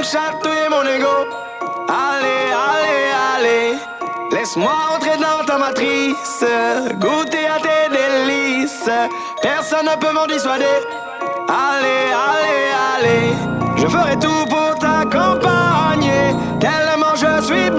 chatouiller mon ego. Allez, allez, allez, laisse-moi entrer dans ta matrice, goûter à tes délices. Personne ne peut m'en dissuader. Allez, allez, allez, je ferai tout pour t'accompagner. Tellement je suis